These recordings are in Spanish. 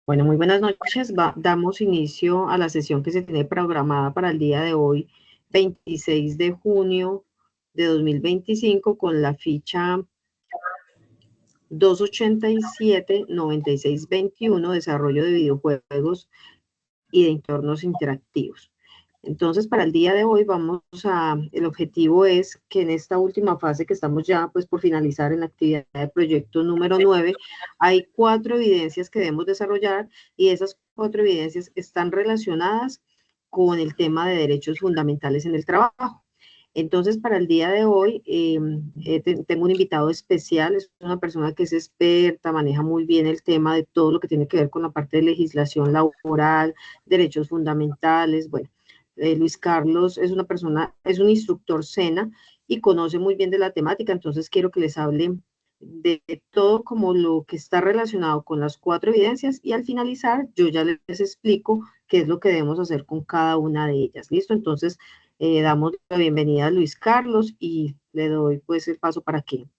Bueno, muy buenas noches. Damos inicio a la sesión que se tiene programada para el día de hoy, 26 de junio de 2025, con la ficha 287-9621, desarrollo de videojuegos y de entornos interactivos. Entonces, para el día de hoy el objetivo es que en esta última fase que estamos ya pues por finalizar en la actividad de proyecto número 9, hay 4 evidencias que debemos desarrollar y esas 4 evidencias están relacionadas con el tema de derechos fundamentales en el trabajo. Entonces, para el día de hoy, tengo un invitado especial, es una persona que es experta, maneja muy bien el tema de todo lo que tiene que ver con la parte de legislación laboral, derechos fundamentales. Bueno, Luis Carlos es una persona, es un instructor SENA y conoce muy bien de la temática, entonces quiero que les hable de todo como lo que está relacionado con las 4 evidencias y al finalizar yo ya les explico qué es lo que debemos hacer con cada una de ellas. ¿Listo? Entonces, damos la bienvenida a Luis Carlos y le doy pues el paso para que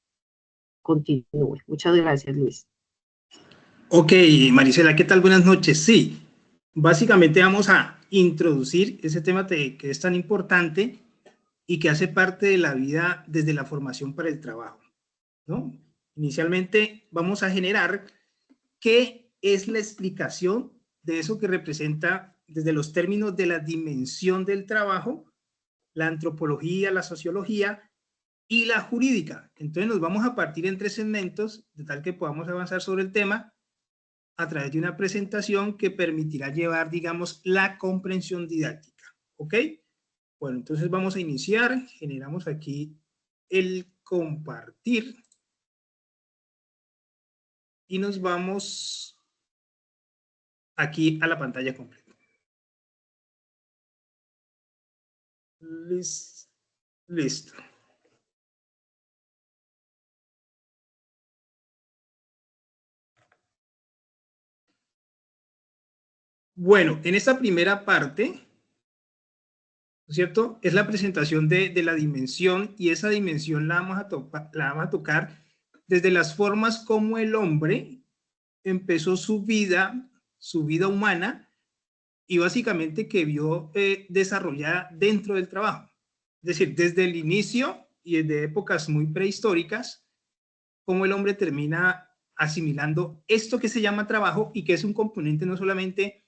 continúe. Muchas gracias, Luis. Ok, Marisela, ¿qué tal? Buenas noches. Sí, básicamente vamos a introducir ese tema que es tan importante y que hace parte de la vida desde la formación para el trabajo, ¿no? Inicialmente vamos a generar qué es la explicación de eso que representa desde los términos de la dimensión del trabajo, la antropología, la sociología y la jurídica. Entonces nos vamos a partir en 3 segmentos de tal que podamos avanzar sobre el tema a través de una presentación que permitirá llevar, digamos, la comprensión didáctica. ¿Ok? Bueno, entonces vamos a iniciar. Generamos aquí el compartir. Y nos vamos aquí a la pantalla completa. Listo. Bueno, en esta primera parte, ¿no es cierto? Es la presentación de la dimensión y esa dimensión la vamos a tocar desde las formas como el hombre empezó su vida humana y básicamente que vio desarrollada dentro del trabajo. Es decir, desde el inicio y desde épocas muy prehistóricas, cómo el hombre termina asimilando esto que se llama trabajo y que es un componente no solamente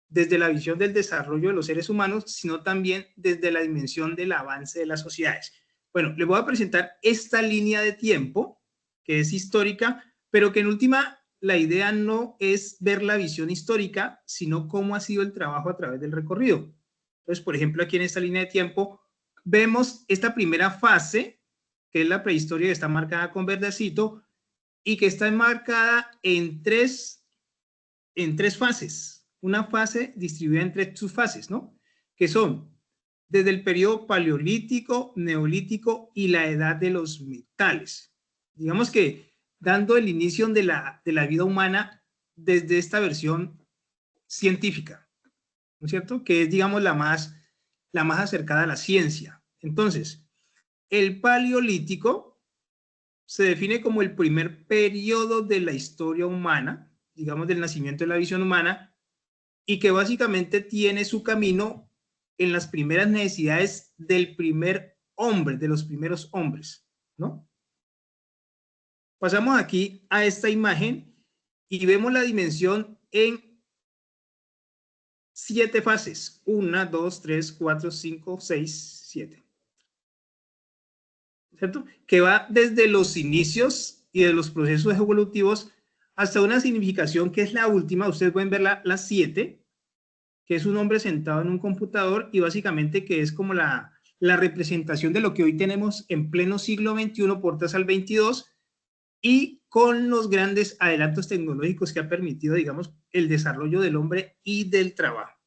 desde la visión del desarrollo de los seres humanos, sino también desde la dimensión del avance de las sociedades. Bueno, les voy a presentar esta línea de tiempo, que es histórica, pero que en última la idea no es ver la visión histórica, sino cómo ha sido el trabajo a través del recorrido. Entonces, por ejemplo, aquí en esta línea de tiempo, vemos esta primera fase, que es la prehistoria, que está marcada con verdecito, y que está enmarcada en tres fases. Una fase distribuida en 3 subfases, ¿no? Que son desde el periodo paleolítico, neolítico y la edad de los metales. Digamos que dando el inicio de la vida humana desde esta versión científica, ¿no es cierto? Que es, digamos, la más acercada a la ciencia. Entonces, el paleolítico se define como el primer periodo de la historia humana, digamos, del nacimiento de la visión humana, y que básicamente tiene su camino en las primeras necesidades del primer hombre, de los primeros hombres, ¿no? Pasamos aquí a esta imagen y vemos la dimensión en 7 fases. 1, 2, 3, 4, 5, 6, 7. ¿Cierto? Que va desde los inicios y de los procesos evolutivos hasta una significación que es la última. Ustedes pueden ver las 7, que es un hombre sentado en un computador y básicamente que es como la representación de lo que hoy tenemos en pleno siglo XXI, portas al 22, y con los grandes adelantos tecnológicos que ha permitido, digamos, el desarrollo del hombre y del trabajo.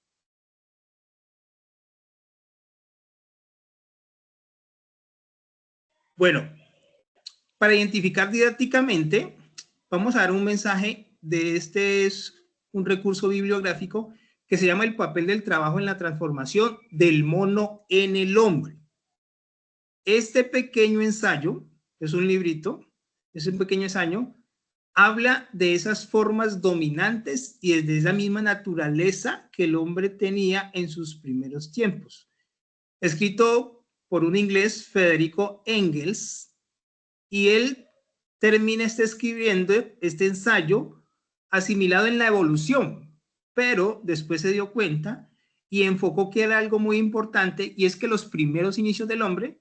Bueno, para identificar didácticamente, vamos a dar un mensaje de este es un recurso bibliográfico que se llama El papel del trabajo en la transformación del mono en el hombre. Este pequeño ensayo, es un librito, es un pequeño ensayo, habla de esas formas dominantes y de esa misma naturaleza que el hombre tenía en sus primeros tiempos. Escrito por un inglés, Federico Engels, y él termina escribiendo este ensayo asimilado en la evolución, pero después se dio cuenta y enfocó que era algo muy importante, y es que los primeros inicios del hombre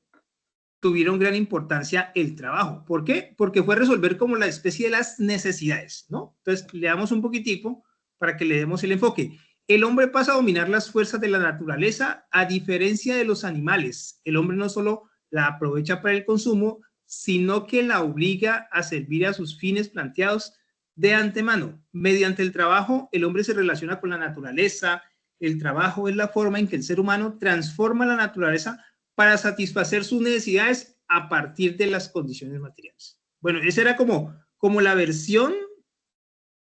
tuvieron gran importancia el trabajo. ¿Por qué? Porque fue resolver como la especie de las necesidades, ¿no? Entonces, le damos un poquitico para que le demos el enfoque. El hombre pasa a dominar las fuerzas de la naturaleza a diferencia de los animales. El hombre no solo la aprovecha para el consumo, sino que la obliga a servir a sus fines planteados de antemano. Mediante el trabajo, el hombre se relaciona con la naturaleza. El trabajo es la forma en que el ser humano transforma la naturaleza para satisfacer sus necesidades a partir de las condiciones materiales. Bueno, esa era como la versión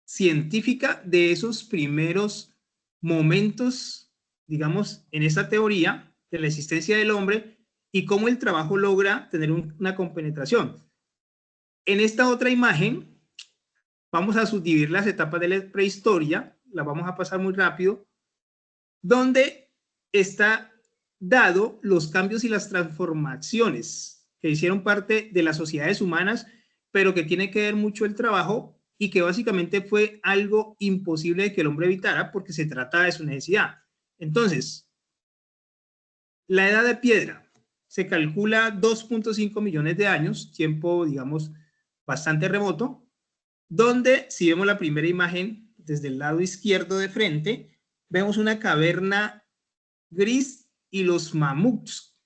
científica de esos primeros momentos, digamos, en esta teoría de la existencia del hombre y cómo el trabajo logra tener una compenetración. En esta otra imagen vamos a subdividir las etapas de la prehistoria, la vamos a pasar muy rápido, donde está dado los cambios y las transformaciones que hicieron parte de las sociedades humanas, pero que tiene que ver mucho el trabajo y que básicamente fue algo imposible de que el hombre evitara porque se trata de su necesidad. Entonces, la edad de piedra se calcula 2.5 millones de años, tiempo, digamos, bastante remoto, donde, si vemos la primera imagen desde el lado izquierdo de frente, vemos una caverna gris y los mamuts,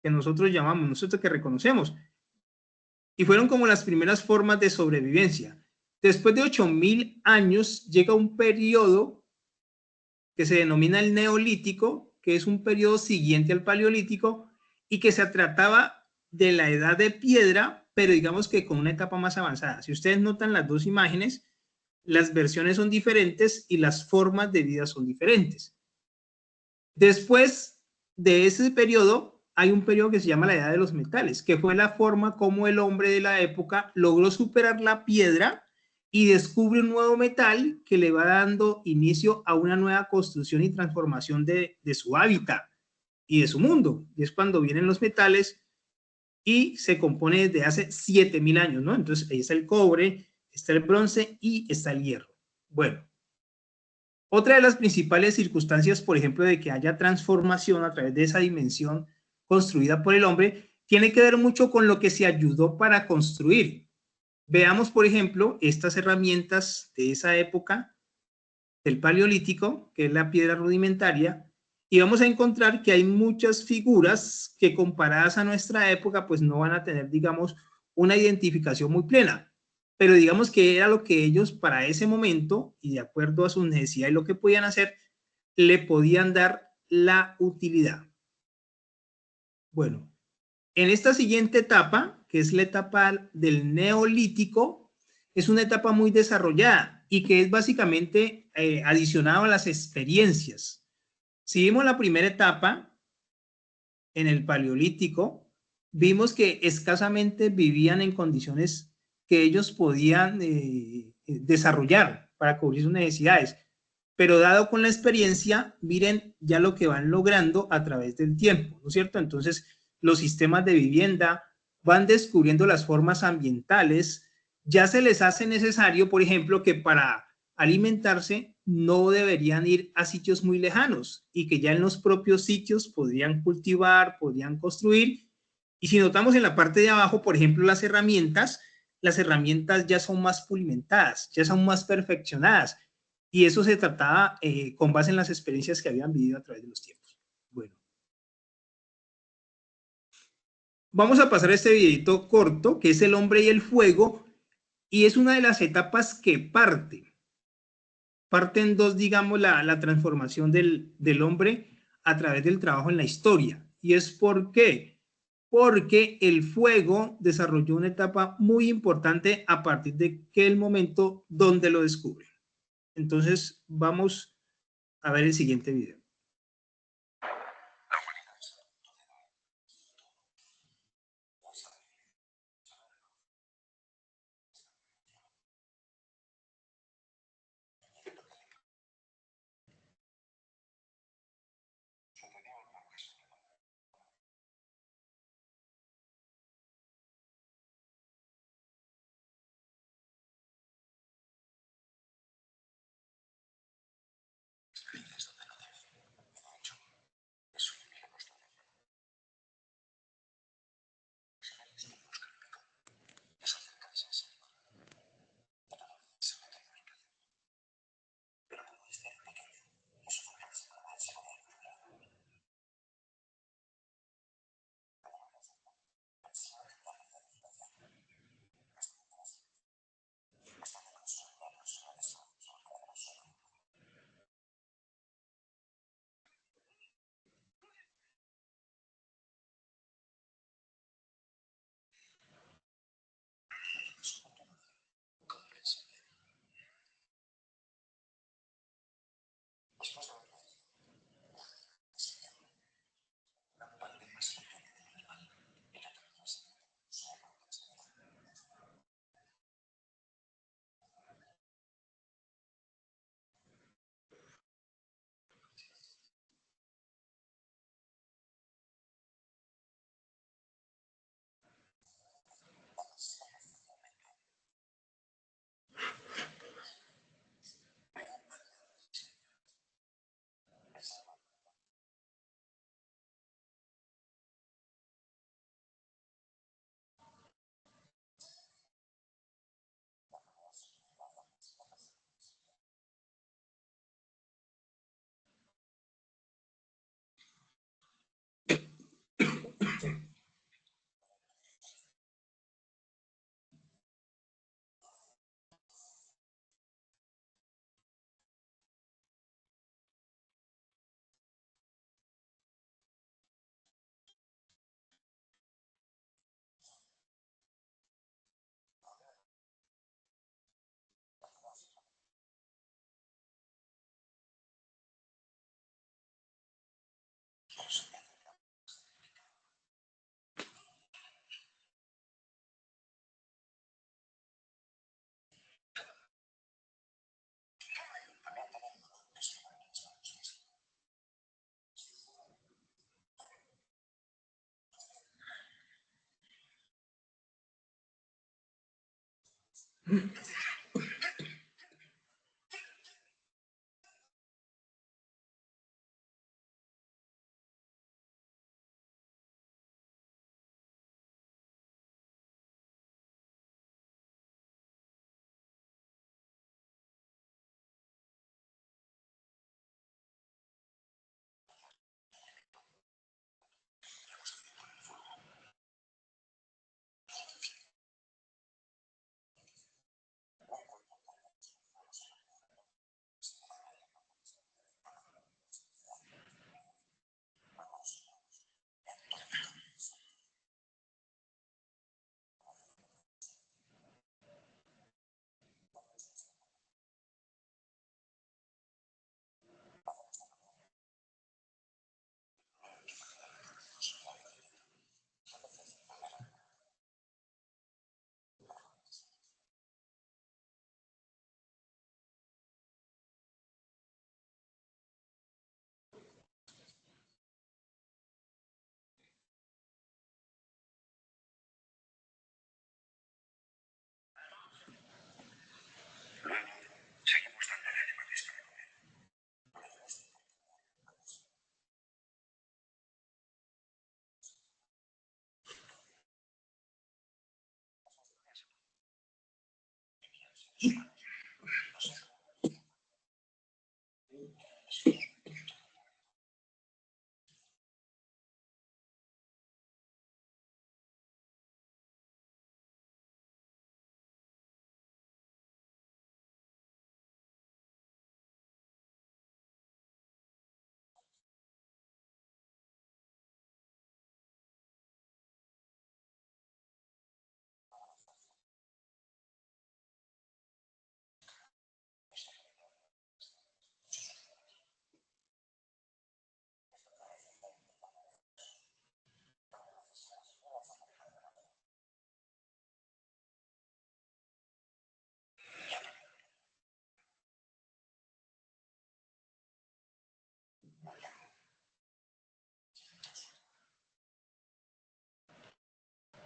que nosotros llamamos, nosotros que reconocemos, y fueron como las primeras formas de sobrevivencia. Después de 8.000 años llega un periodo que se denomina el Neolítico, que es un periodo siguiente al Paleolítico y que se trataba de la edad de piedra, pero digamos que con una etapa más avanzada. Si ustedes notan las dos imágenes, las versiones son diferentes y las formas de vida son diferentes. Después de ese periodo, hay un periodo que se llama la Edad de los Metales, que fue la forma como el hombre de la época logró superar la piedra y descubre un nuevo metal que le va dando inicio a una nueva construcción y transformación de su hábitat y de su mundo. Y es cuando vienen los metales y se compone desde hace 7.000 años, ¿no? Entonces ahí está el cobre, está el bronce y está el hierro. Bueno. Otra de las principales circunstancias, por ejemplo, de que haya transformación a través de esa dimensión construida por el hombre, tiene que ver mucho con lo que se ayudó para construir. Veamos, por ejemplo, estas herramientas de esa época del Paleolítico, que es la piedra rudimentaria, y vamos a encontrar que hay muchas figuras que comparadas a nuestra época, pues no van a tener, digamos, una identificación muy plena. Pero digamos que era lo que ellos para ese momento y de acuerdo a sus necesidades y lo que podían hacer, le podían dar la utilidad. Bueno, en esta siguiente etapa, que es la etapa del Neolítico, es una etapa muy desarrollada y que es básicamente adicionado a las experiencias. Si vimos la primera etapa en el Paleolítico, vimos que escasamente vivían en condiciones que ellos podían desarrollar para cubrir sus necesidades. Pero dado con la experiencia, miren ya lo que van logrando a través del tiempo, ¿no es cierto? Entonces, los sistemas de vivienda van descubriendo las formas ambientales, ya se les hace necesario, por ejemplo, que para alimentarse no deberían ir a sitios muy lejanos y que ya en los propios sitios podrían cultivar, podrían construir. Y si notamos en la parte de abajo, por ejemplo, las herramientas ya son más pulimentadas, ya son más perfeccionadas. Y eso se trataba con base en las experiencias que habían vivido a través de los tiempos. Bueno. Vamos a pasar a este videito corto, que es el hombre y el fuego, y es una de las etapas que parte en dos, digamos, la transformación del hombre a través del trabajo en la historia. ¿Y es por qué? Porque el fuego desarrolló una etapa muy importante a partir de aquel momento donde lo descubre. Entonces, vamos a ver el siguiente video.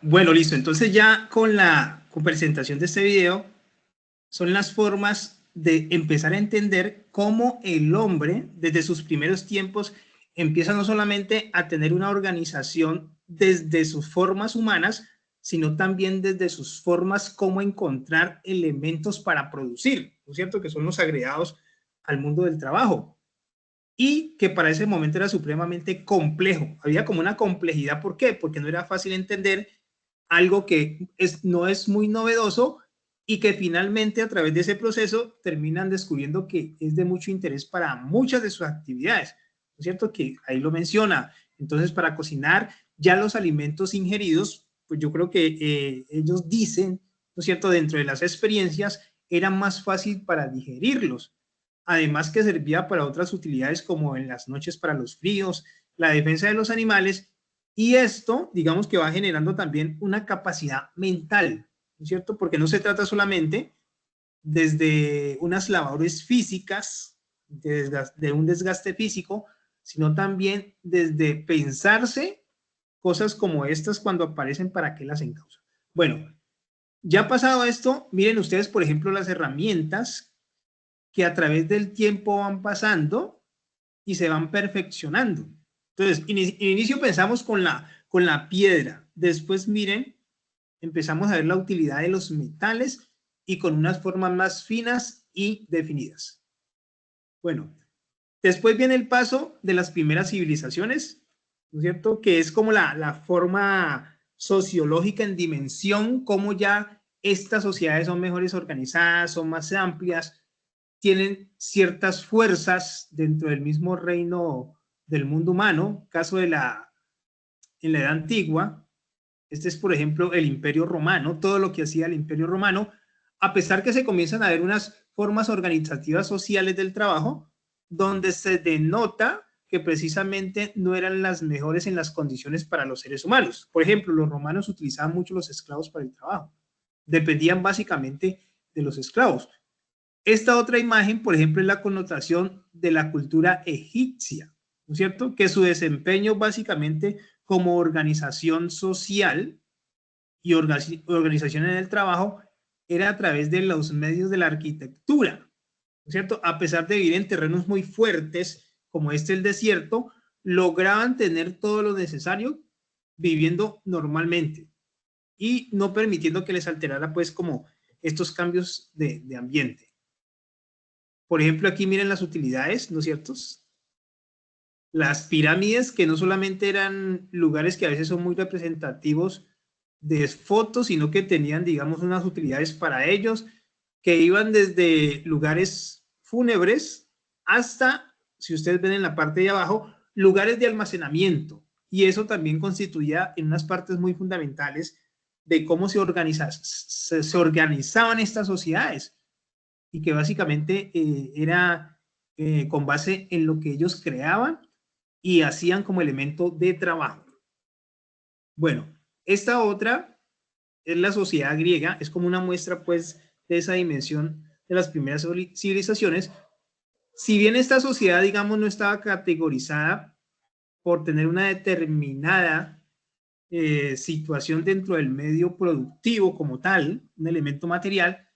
Bueno, listo. Entonces ya con la presentación de este video son las formas de empezar a entender cómo el hombre desde sus primeros tiempos empieza no solamente a tener una organización desde sus formas humanas, sino también desde sus formas cómo encontrar elementos para producir, ¿no es cierto? Que son los agregados al mundo del trabajo. Y que para ese momento era supremamente complejo. Había como una complejidad. ¿Por qué? Porque no era fácil entender algo que no es muy novedoso y que finalmente a través de ese proceso terminan descubriendo que es de mucho interés para muchas de sus actividades. ¿No es cierto? Que ahí lo menciona. Entonces, para cocinar ya los alimentos ingeridos, pues yo creo que ellos dicen, ¿no es cierto? Dentro de las experiencias, era más fácil para digerirlos. Además que servía para otras utilidades como en las noches para los fríos, la defensa de los animales, y esto, digamos que va generando también una capacidad mental, ¿no es cierto? Porque no se trata solamente desde unas labores físicas, de un desgaste físico, sino también desde pensarse cosas como estas cuando aparecen, para qué las encausa. Bueno, ya pasado esto, miren ustedes, por ejemplo, las herramientas que a través del tiempo van pasando y se van perfeccionando. Entonces, en inicio pensamos con la piedra. Después, miren, empezamos a ver la utilidad de los metales y con unas formas más finas y definidas. Bueno, después viene el paso de las primeras civilizaciones, ¿no es cierto? Que es como la forma sociológica en dimensión, cómo ya estas sociedades son mejores organizadas, son más amplias, tienen ciertas fuerzas dentro del mismo reino del mundo humano. Caso de en la Edad Antigua, este es, por ejemplo, el Imperio Romano, todo lo que hacía el Imperio Romano, a pesar que se comienzan a ver unas formas organizativas sociales del trabajo, donde se denota que precisamente no eran las mejores en las condiciones para los seres humanos. Por ejemplo, los romanos utilizaban mucho los esclavos para el trabajo. Dependían básicamente de los esclavos. Esta otra imagen, por ejemplo, es la connotación de la cultura egipcia, ¿no es cierto? Que su desempeño básicamente como organización social y organización en el trabajo era a través de los medios de la arquitectura, ¿no es cierto? A pesar de vivir en terrenos muy fuertes, como el desierto, lograban tener todo lo necesario viviendo normalmente y no permitiendo que les alterara pues como estos cambios de ambiente. Por ejemplo, aquí miren las utilidades, ¿no es cierto? Las pirámides, que no solamente eran lugares que a veces son muy representativos de fotos, sino que tenían, digamos, unas utilidades para ellos, que iban desde lugares fúnebres hasta, si ustedes ven en la parte de abajo, lugares de almacenamiento. Y eso también constituía en unas partes muy fundamentales de cómo se organizaban estas sociedades, y que básicamente era con base en lo que ellos creaban y hacían como elemento de trabajo. Bueno, esta otra es la sociedad griega, es como una muestra pues de esa dimensión de las primeras civilizaciones. Si bien esta sociedad, digamos, no estaba categorizada por tener una determinada situación dentro del medio productivo como tal, un elemento material,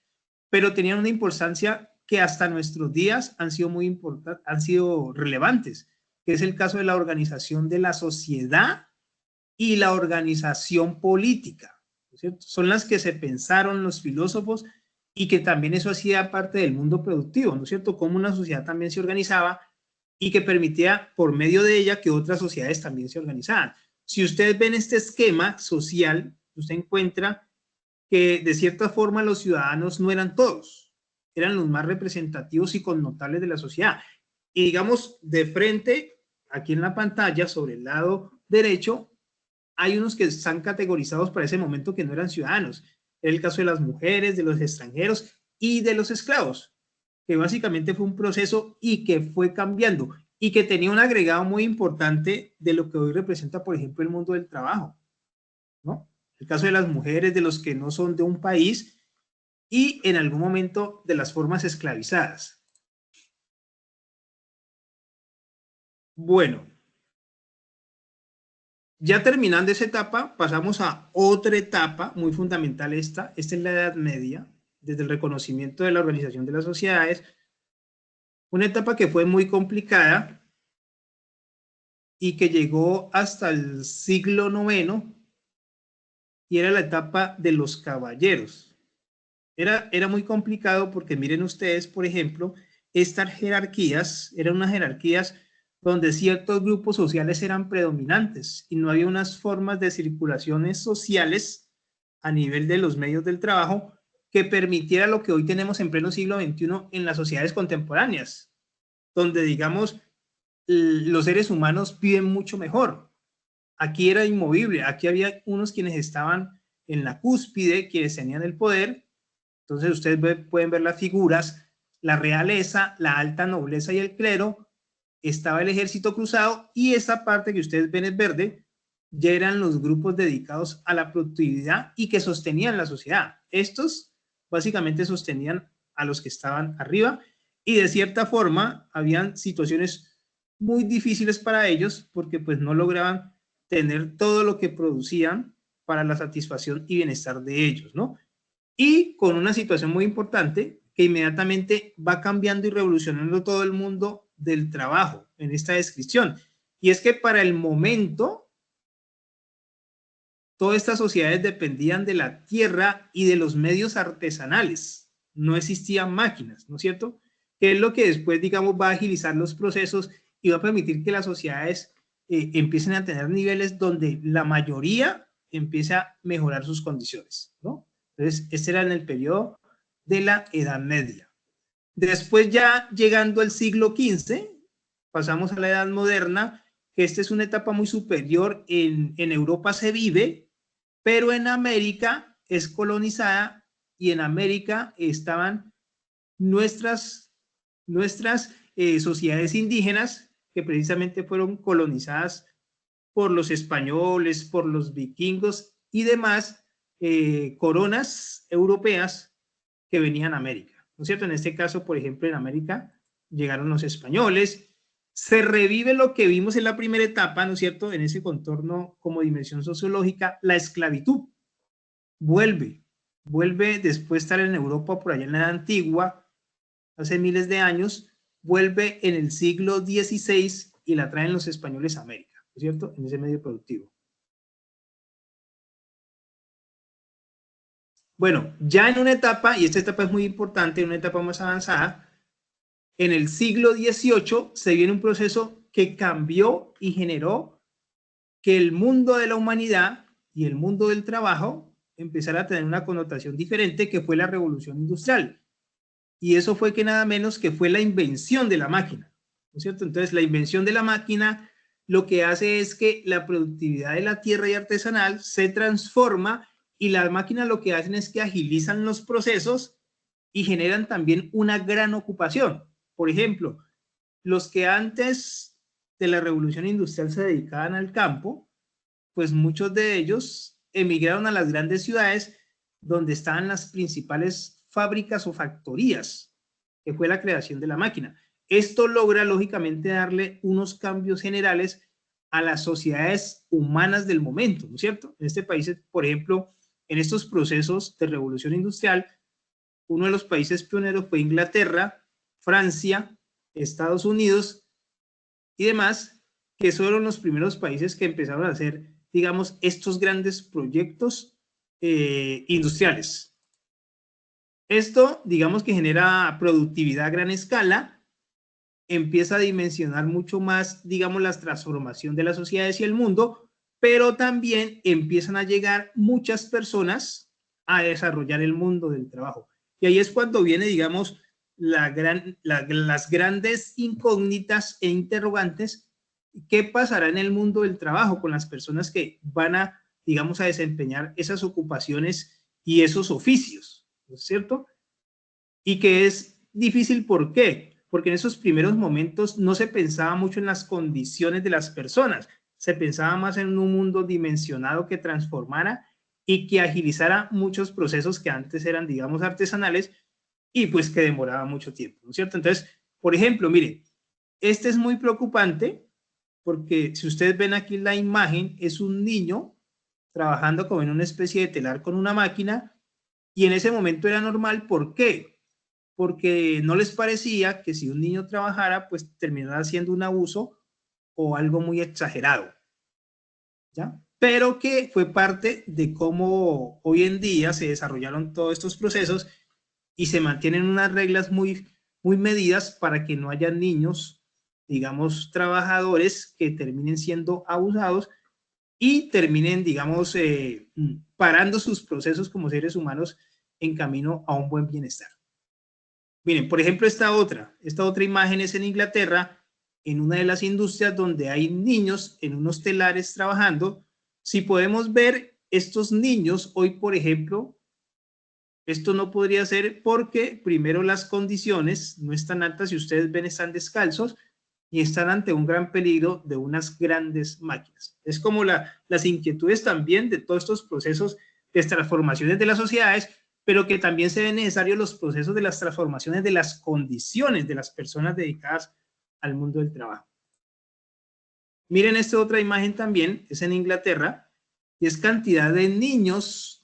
pero tenían una importancia que hasta nuestros días han sido muy importantes, han sido relevantes, que es el caso de la organización de la sociedad y la organización política, ¿cierto? Son las que se pensaron los filósofos y que también eso hacía parte del mundo productivo, ¿no es cierto? Cómo una sociedad también se organizaba y que permitía por medio de ella que otras sociedades también se organizaran. Si ustedes ven este esquema social, usted encuentra que de cierta forma los ciudadanos no eran todos, eran los más representativos y connotables de la sociedad. Y digamos, de frente, aquí en la pantalla, sobre el lado derecho, hay unos que están categorizados para ese momento que no eran ciudadanos. Era el caso de las mujeres, de los extranjeros y de los esclavos, que básicamente fue un proceso y que fue cambiando y que tenía un agregado muy importante de lo que hoy representa, por ejemplo, el mundo del trabajo, ¿no? El caso de las mujeres, de los que no son de un país y en algún momento de las formas esclavizadas. Bueno, Ya terminando esa etapa, pasamos a otra etapa muy fundamental esta es la Edad Media, desde el reconocimiento de la organización de las sociedades, una etapa que fue muy complicada y que llegó hasta el siglo IX y era la etapa de los caballeros. Era muy complicado porque miren ustedes, por ejemplo, estas jerarquías eran unas jerarquías donde ciertos grupos sociales eran predominantes y no había unas formas de circulaciones sociales a nivel de los medios del trabajo que permitiera lo que hoy tenemos en pleno siglo XXI en las sociedades contemporáneas, donde digamos los seres humanos viven mucho mejor. Aquí era inmovible, aquí había unos quienes estaban en la cúspide, quienes tenían el poder. Entonces ustedes pueden ver las figuras, la realeza, la alta nobleza y el clero, estaba el ejército cruzado y esta parte que ustedes ven es verde, ya eran los grupos dedicados a la productividad y que sostenían la sociedad. Estos básicamente sostenían a los que estaban arriba y de cierta forma habían situaciones muy difíciles para ellos porque pues no lograban tener todo lo que producían para la satisfacción y bienestar de ellos, ¿no? Y con una situación muy importante que inmediatamente va cambiando y revolucionando todo el mundo del trabajo en esta descripción. Y es que para el momento, todas estas sociedades dependían de la tierra y de los medios artesanales. No existían máquinas, ¿no es cierto? Que es lo que después, digamos, va a agilizar los procesos y va a permitir que las sociedades empiecen a tener niveles donde la mayoría empiece a mejorar sus condiciones, ¿no? Entonces, este era en el periodo de la Edad Media. Después ya llegando al siglo XV, pasamos a la Edad Moderna, que esta es una etapa muy superior. En Europa se vive, pero en América es colonizada y en América estaban nuestras sociedades indígenas que precisamente fueron colonizadas por los españoles, por los vikingos y demás coronas europeas que venían a América, ¿no es cierto? En este caso, por ejemplo, en América llegaron los españoles, se revive lo que vimos en la primera etapa, ¿no es cierto? En ese contorno como dimensión sociológica, la esclavitud vuelve después de estar en Europa por allá en la Edad Antigua, hace miles de años, vuelve en el siglo XVI y la traen los españoles a América, ¿no es cierto? En ese medio productivo. Bueno, ya en una etapa, y esta etapa es muy importante, en una etapa más avanzada, en el siglo XVIII se viene un proceso que cambió y generó que el mundo de la humanidad y el mundo del trabajo empezara a tener una connotación diferente, que fue la revolución industrial. Y eso fue que nada menos que fue la invención de la máquina, ¿no es cierto? Entonces, la invención de la máquina lo que hace es que la productividad de la tierra y artesanal se transforma y las máquinas lo que hacen es que agilizan los procesos y generan también una gran ocupación. Por ejemplo, los que antes de la revolución industrial se dedicaban al campo, pues muchos de ellos emigraron a las grandes ciudades donde estaban las principales fábricas o factorías, que fue la creación de la máquina. Esto logra, lógicamente, darle unos cambios generales a las sociedades humanas del momento, ¿no es cierto? En este país, por ejemplo, en estos procesos de revolución industrial, uno de los países pioneros fue Inglaterra, Francia, Estados Unidos y demás, que fueron los primeros países que empezaron a hacer, digamos, estos grandes proyectos industriales. Esto, digamos, que genera productividad a gran escala, empieza a dimensionar mucho más, digamos, la transformación de las sociedades y el mundo, pero también empiezan a llegar muchas personas a desarrollar el mundo del trabajo. Y ahí es cuando viene, digamos, las grandes incógnitas e interrogantes. ¿Qué pasará en el mundo del trabajo con las personas que van a, digamos, a desempeñar esas ocupaciones y esos oficios? ¿No es cierto? Y que es difícil, ¿por qué? Porque en esos primeros momentos no se pensaba mucho en las condiciones de las personas, se pensaba más en un mundo dimensionado que transformara y que agilizara muchos procesos que antes eran, digamos, artesanales y pues que demoraba mucho tiempo, ¿no es cierto? Entonces, por ejemplo, mire, este es muy preocupante porque si ustedes ven aquí la imagen, es un niño trabajando como en una especie de telar con una máquina, y en ese momento era normal. ¿Por qué? Porque no les parecía que si un niño trabajara, pues terminara siendo un abuso o algo muy exagerado, ¿ya? Pero que fue parte de cómo hoy en día se desarrollaron todos estos procesos y se mantienen unas reglas muy medidas para que no haya niños, digamos, trabajadores que terminen siendo abusados y terminen, digamos, parando sus procesos como seres humanos en camino a un buen bienestar. Miren, por ejemplo, esta otra imagen es en Inglaterra, en una de las industrias donde hay niños en unos telares trabajando. Si podemos ver estos niños hoy, por ejemplo, esto no podría ser porque primero las condiciones no están altas, si ustedes ven están descalzos y están ante un gran peligro de unas grandes máquinas. Es como las inquietudes también de todos estos procesos de transformaciones de las sociedades, pero que también se ven necesarios los procesos de las transformaciones de las condiciones de las personas dedicadas al mundo del trabajo. Miren esta otra imagen también, es en Inglaterra, y es cantidad de niños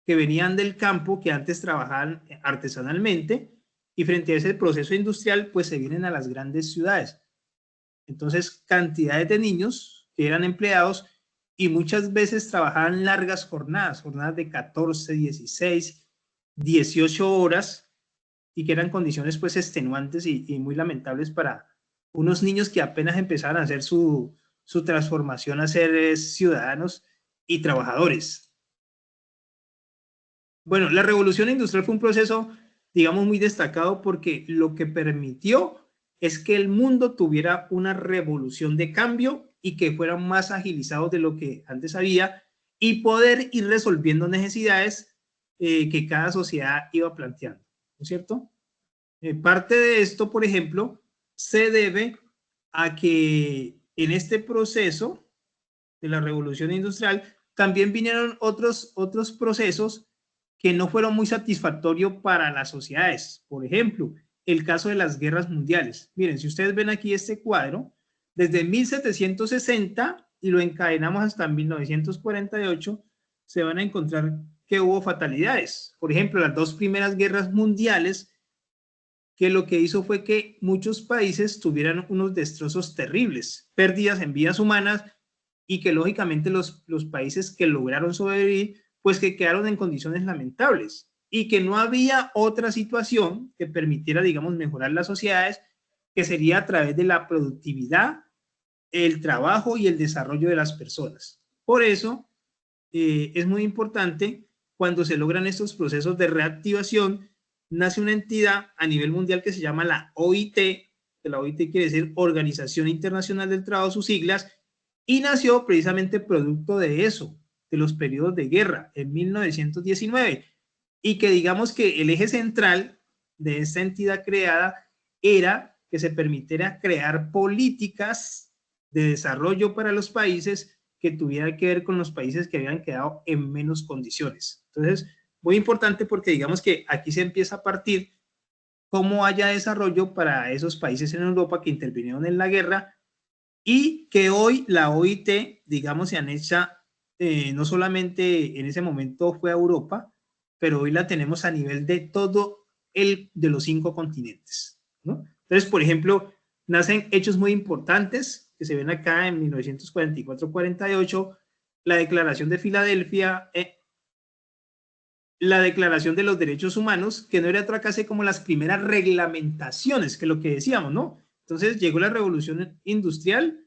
que venían del campo, que antes trabajaban artesanalmente, y frente a ese proceso industrial, pues se vienen a las grandes ciudades. Entonces, cantidades de niños que eran empleados y muchas veces trabajaban largas jornadas, jornadas de 14, 16, 18 horas, y que eran condiciones pues extenuantes y muy lamentables para unos niños que apenas empezaban a hacer su transformación a ser ciudadanos y trabajadores. Bueno, la revolución industrial fue un proceso, digamos, muy destacado porque lo que permitió es que el mundo tuviera una revolución de cambio y que fuera más agilizado de lo que antes había y poder ir resolviendo necesidades que cada sociedad iba planteando, ¿no es cierto? Parte de esto, por ejemplo, se debe a que en este proceso de la revolución industrial también vinieron otros procesos que no fueron muy satisfactorios para las sociedades. Por ejemplo, el caso de las guerras mundiales. Miren, si ustedes ven aquí este cuadro, desde 1760 y lo encadenamos hasta 1948, se van a encontrar que hubo fatalidades. Por ejemplo, las dos primeras guerras mundiales, que lo que hizo fue que muchos países tuvieran unos destrozos terribles, pérdidas en vidas humanas, y que lógicamente los países que lograron sobrevivir, pues que quedaron en condiciones lamentables y que no había otra situación que permitiera, digamos, mejorar las sociedades, que sería a través de la productividad, el trabajo y el desarrollo de las personas. Por eso es muy importante cuando se logran estos procesos de reactivación, nace una entidad a nivel mundial que se llama la OIT, que la OIT quiere decir Organización Internacional del Trabajo, sus siglas, y nació precisamente producto de eso, de los periodos de guerra en 1919, y que digamos que el eje central de esta entidad creada era que se permitiera crear políticas de desarrollo para los países que tuvieran que ver con los países que habían quedado en menos condiciones. Entonces, muy importante porque digamos que aquí se empieza a partir cómo haya desarrollo para esos países en Europa que intervinieron en la guerra, y que hoy la OIT, digamos, se anexa, no solamente en ese momento fue a Europa, pero hoy la tenemos a nivel de todo de los 5 continentes, ¿no? Entonces, por ejemplo, nacen hechos muy importantes que se ven acá en 1944-48, la Declaración de Filadelfia, la Declaración de los Derechos Humanos, que no era otra cosa como las primeras reglamentaciones, que lo que decíamos, ¿no? Entonces llegó la revolución industrial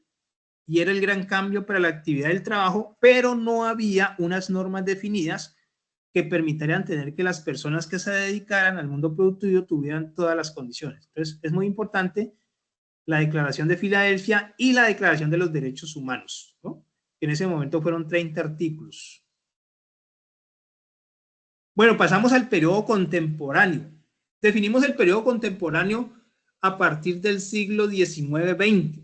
y era el gran cambio para la actividad del trabajo, pero no había unas normas definidas que permitieran tener que las personas que se dedicaran al mundo productivo tuvieran todas las condiciones. Entonces es muy importante la Declaración de Filadelfia y la Declaración de los Derechos Humanos, ¿no? Que en ese momento fueron 30 artículos. Bueno, pasamos al periodo contemporáneo. Definimos el periodo contemporáneo a partir del siglo XIX-XX.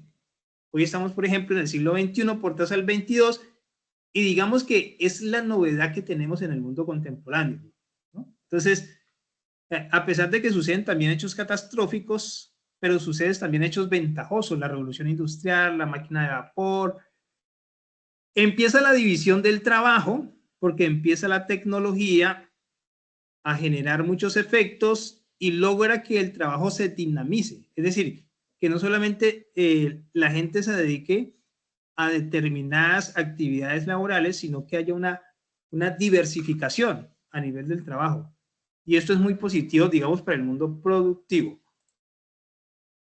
Hoy estamos, por ejemplo, en el siglo XXI, portas al XXII, y digamos que es la novedad que tenemos en el mundo contemporáneo, ¿no? Entonces, a pesar de que suceden también hechos catastróficos, pero sucede también hechos ventajosos, la revolución industrial, la máquina de vapor. Empieza la división del trabajo, porque empieza la tecnología a generar muchos efectos y logra que el trabajo se dinamice. Es decir, que no solamente la gente se dedique a determinadas actividades laborales, sino que haya una diversificación a nivel del trabajo. Y esto es muy positivo, digamos, para el mundo productivo.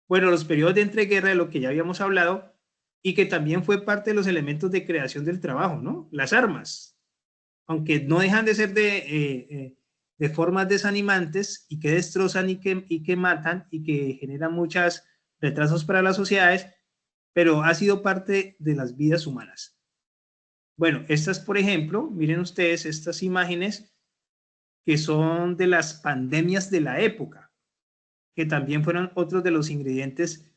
Bueno, los periodos de entreguerra, de lo que ya habíamos hablado, y que también fue parte de los elementos de creación del trabajo, ¿no? Las armas, aunque no dejan de ser de formas desanimantes y que destrozan y que matan y que generan muchos retrasos para las sociedades, pero ha sido parte de las vidas humanas. Bueno, estas, por ejemplo, miren ustedes estas imágenes que son de las pandemias de la época, que también fueron otros de los ingredientes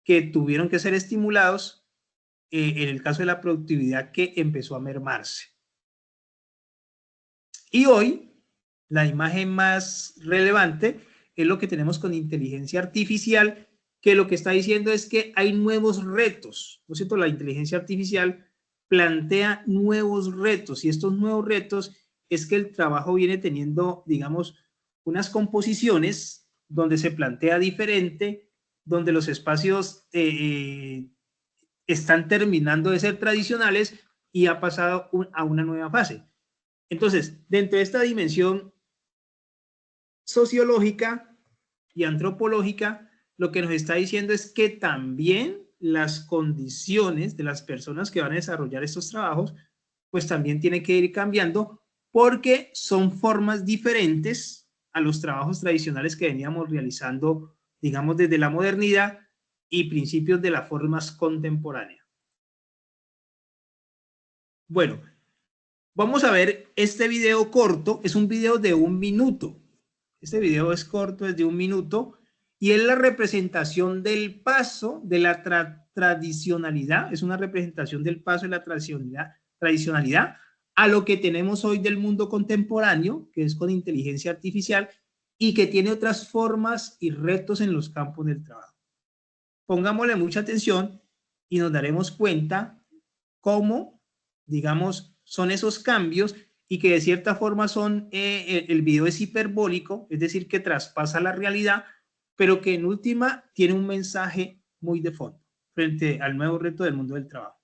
que tuvieron que ser estimulados en el caso de la productividad que empezó a mermarse. Y hoy, la imagen más relevante es lo que tenemos con inteligencia artificial, que lo que está diciendo es que hay nuevos retos, ¿no es cierto? La inteligencia artificial plantea nuevos retos y estos nuevos retos es que el trabajo viene teniendo, digamos, unas composiciones donde se plantea diferente, donde los espacios están terminando de ser tradicionales y ha pasado a una nueva fase. Entonces, dentro de esta dimensión sociológica y antropológica, lo que nos está diciendo es que también las condiciones de las personas que van a desarrollar estos trabajos, pues también tienen que ir cambiando porque son formas diferentes a los trabajos tradicionales que veníamos realizando, digamos, desde la modernidad y principios de las formas contemporáneas. Bueno, vamos a ver este video corto, es un video de 1 minuto. Este video es corto, es de 1 minuto y es la representación del paso de la tradicionalidad, es una representación del paso de la tradicionalidad a lo que tenemos hoy del mundo contemporáneo, que es con inteligencia artificial y que tiene otras formas y retos en los campos del trabajo. Pongámosle mucha atención y nos daremos cuenta cómo, digamos, son esos cambios y que de cierta forma son, el video es hiperbólico, es decir, que traspasa la realidad, pero que en última tiene un mensaje muy de fondo frente al nuevo reto del mundo del trabajo.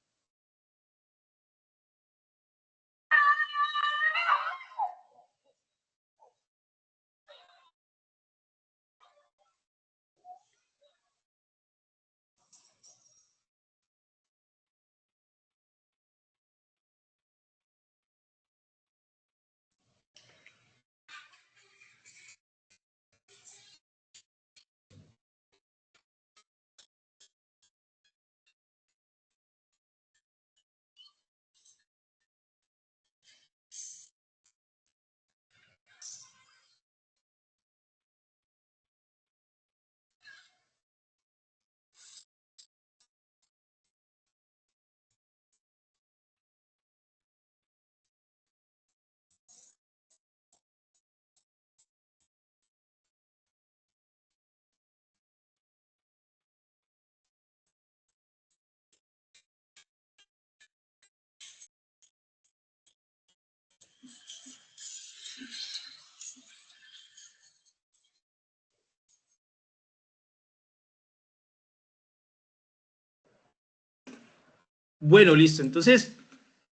Bueno, listo. Entonces,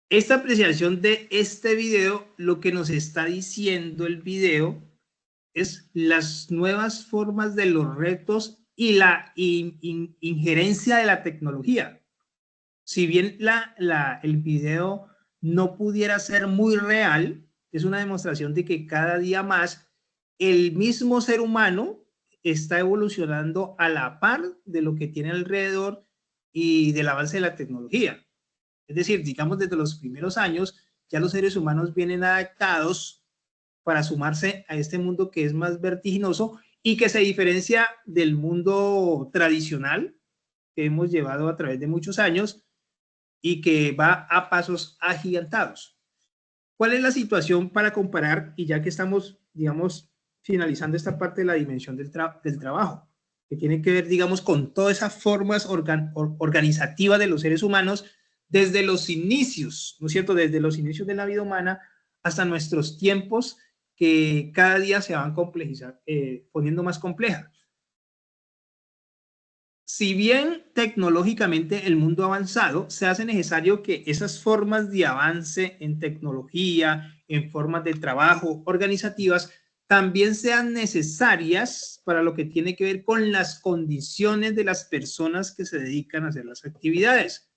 esta apreciación de este video, lo que nos está diciendo el video es las nuevas formas de los retos y la injerencia de la tecnología. Si bien el video no pudiera ser muy real, es una demostración de que cada día más el mismo ser humano está evolucionando a la par de lo que tiene alrededor y del avance de la tecnología. Es decir, digamos desde los primeros años, ya los seres humanos vienen adaptados para sumarse a este mundo que es más vertiginoso y que se diferencia del mundo tradicional que hemos llevado a través de muchos años y que va a pasos agigantados. ¿Cuál es la situación para comparar? Y ya que estamos, digamos, finalizando esta parte de la dimensión del trabajo. que tiene que ver, digamos, con todas esas formas organizativas de los seres humanos desde los inicios, ¿no es cierto? Desde los inicios de la vida humana hasta nuestros tiempos que cada día se van poniendo más complejas. Si bien tecnológicamente el mundo ha avanzado, se hace necesario que esas formas de avance en tecnología, en formas de trabajo organizativas, también sean necesarias para lo que tiene que ver con las condiciones de las personas que se dedican a hacer las actividades.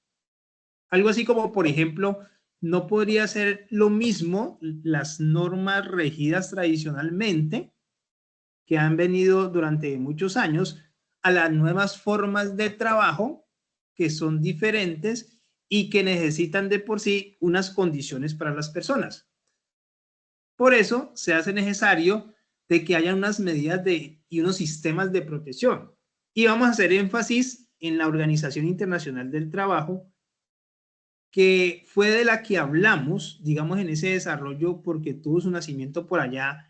Algo así como, por ejemplo, no podría ser lo mismo las normas regidas tradicionalmente que han venido durante muchos años a las nuevas formas de trabajo que son diferentes y que necesitan de por sí unas condiciones para las personas. Por eso se hace necesario de que haya unas medidas y unos sistemas de protección. Y vamos a hacer énfasis en la Organización Internacional del Trabajo, que fue de la que hablamos, digamos, en ese desarrollo porque tuvo su nacimiento por allá